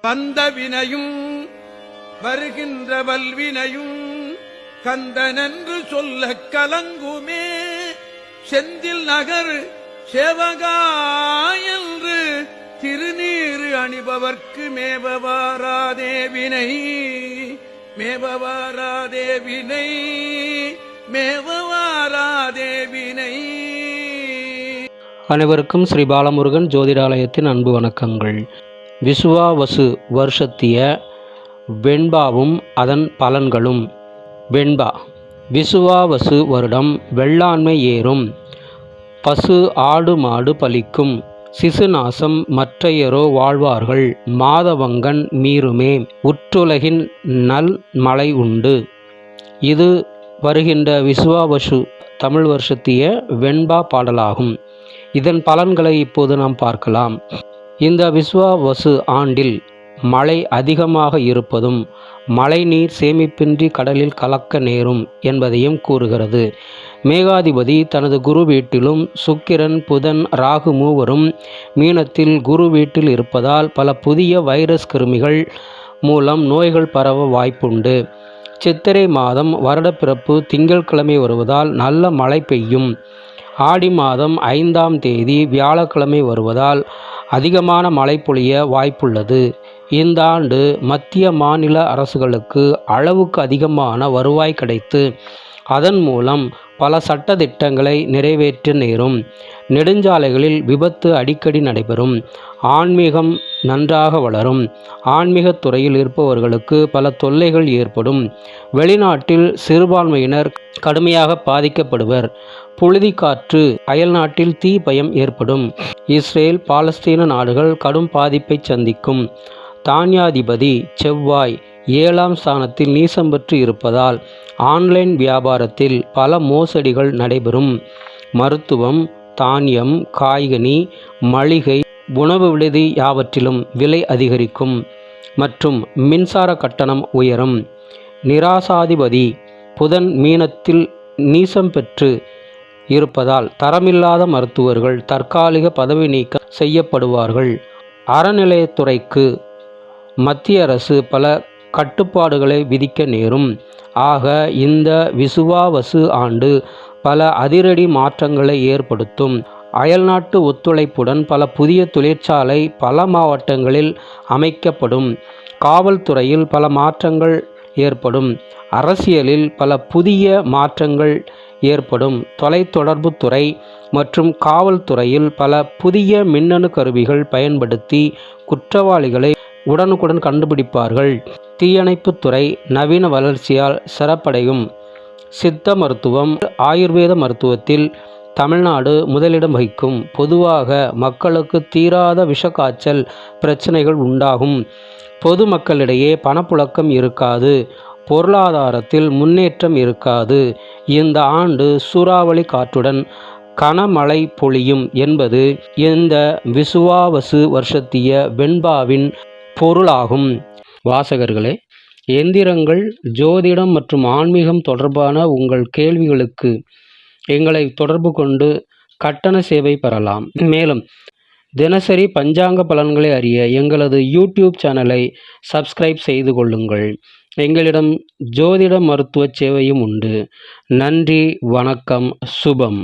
வந்த வினையும் வருகின்ற வல்வினையும் கந்தனென்று சொல்ல கலங்குமே. செந்தில் நகர் சேவகாயென்று திருநீறு அணிபவர்க்கு மேபவாராதே வினை, மேபவாராதே வினை, மேபவாராதே வினை. அனைவருக்கும் ஸ்ரீ பாலமுருகன் ஜோதிடாலயத்தின் அன்பு வணக்கங்கள். விசுவாவசு வருஷத்திய வெண்பாவும் அதன் பலன்களும். வெண்பா: விசுவாவசு வருடம் வெள்ளாண்மை ஏறும், பசு ஆடு மாடு பலிக்கும், சிசுநாசம் மற்றையரோ வாழ்வார்கள், மாதவங்கண் மீறுமே, உற்றுலகின் நல் மழை உண்டு. இது வருகின்ற விசுவாவசு தமிழ் வருஷத்திய வெண்பா பாடலாகும். இதன் பலன்களை இப்போது நாம் பார்க்கலாம். இந்த விசுவாவசு ஆண்டில் மழை அதிகமாக இருப்பதும் மழை நீர் சேமிப்பின்றி கடலில் கலக்க நேரும் என்பதையும் கூறுகிறது. மேகாதிபதி தனது குரு வீட்டிலும் சுக்கிரன் புதன் ராகு மூவரும் மீனத்தில் குரு வீட்டில் இருப்பதால் பல புதிய வைரஸ் கிருமிகள் மூலம் நோய்கள் பரவ வாய்ப்புண்டு. சித்திரை மாதம் வருடப்பிறப்பு திங்கட்கிழமை வருவதால் நல்ல மழை பெய்யும். ஆடி மாதம் 5ஆம் தேதி வியாழக்கிழமை வருவதால் அதிகமான மழை பொழிய வாய்ப்புள்ளது. இந்த ஆண்டு மத்திய மாநில அரசுகளுக்கு அளவுக்கு அதிகமான வருவாய் கிடைத்து அதன் மூலம் பல சட்ட திட்டங்களை நிறைவேற்ற நேரும். நெடுஞ்சாலைகளில் விபத்து அடிக்கடி நடைபெறும். ஆன்மீகம் நன்றாக வளரும். ஆன்மீகத் துறையில் இருப்பவர்களுக்கு பல தொல்லைகள் ஏற்படும். வெளிநாட்டில் சிறுபான்மையினர் கடுமையாக பாதிக்கப்படுவர். புழுதி காற்று, அயல்நாட்டில் தீ பயம் ஏற்படும். இஸ்ரேல் பாலஸ்தீன நாடுகள் கடும் பாதிப்பை சந்திக்கும். தானியாதிபதி செவ்வாய் 7ஆம் ஸ்தானத்தில் நீசம் பெற்று இருப்பதால் ஆன்லைன் வியாபாரத்தில் பல மோசடிகள் நடைபெறும். மருத்துவம், தானியம், காய்கனி, மளிகை, உணவு விடுதி யாவற்றிலும் விலை அதிகரிக்கும் மற்றும் மின்சார கட்டணம் உயரும். நிராசாதிபதி புதன் மீனத்தில் நீசம் பெற்று இருப்பதால் தரமில்லாத மருத்துவர்கள் தற்காலிக பதவி நீக்கம் செய்யப்படுவார்கள். அறநிலையத்துறைக்கு மத்திய அரசு பல கட்டுப்பாடுகளை விதிக்க நேரும். ஆக இந்த விசுவாவசு ஆண்டு பல அதிரடி மாற்றங்களை ஏற்படுத்தும். அயல்நாட்டு ஒத்துழைப்புடன் பல புதிய தொழிற்சாலை பல மாவட்டங்களில் அமைக்கப்படும். காவல்துறையில் பல மாற்றங்கள் ஏற்படும். அரசியலில் பல புதிய மாற்றங்கள் ஏற்படும். தொலைத்தொடர்பு துறை மற்றும் காவல்துறையில் பல புதிய மின்னணு கருவிகள் பயன்படுத்தி குற்றவாளிகளை உடனுக்குடன் கண்டுபிடிப்பார்கள். தீயணைப்புத்துறை நவீன வளர்ச்சியால் சிறப்படையும். சித்த மருத்துவம், ஆயுர்வேத மருத்துவத்தில் தமிழ்நாடு முதலிடம் வகிக்கும். பொதுவாக மக்களுக்கு தீராத விஷக்காய்ச்சல் பிரச்சனைகள் உண்டாகும். பொதுமக்களிடையே பணப்புழக்கம் இருக்காது. பொருளாதாரத்தில் முன்னேற்றம் இருக்காது. இந்த ஆண்டு சூறாவளி காற்றுடன் கனமழை பொழியும் என்பது இந்த விசுவாவசு வருஷத்திய வெண்பாவின் பொருளாகும். வாசகர்களே, எந்திரங்கள், ஜோதிடம் மற்றும் ஆன்மீகம் தொடர்பான உங்கள் கேள்விகளுக்கு எங்களை தொடர்பு கொண்டு கட்டண சேவை பெறலாம். மேலும் தினசரி பஞ்சாங்க பலன்களை அறிய எங்களது யூடியூப் சேனலை சப்ஸ்கிரைப் செய்து கொள்ளுங்கள். எங்களிடம் ஜோதிட மருத்துவ சேவையும் உண்டு. நன்றி, வணக்கம், சுபம்.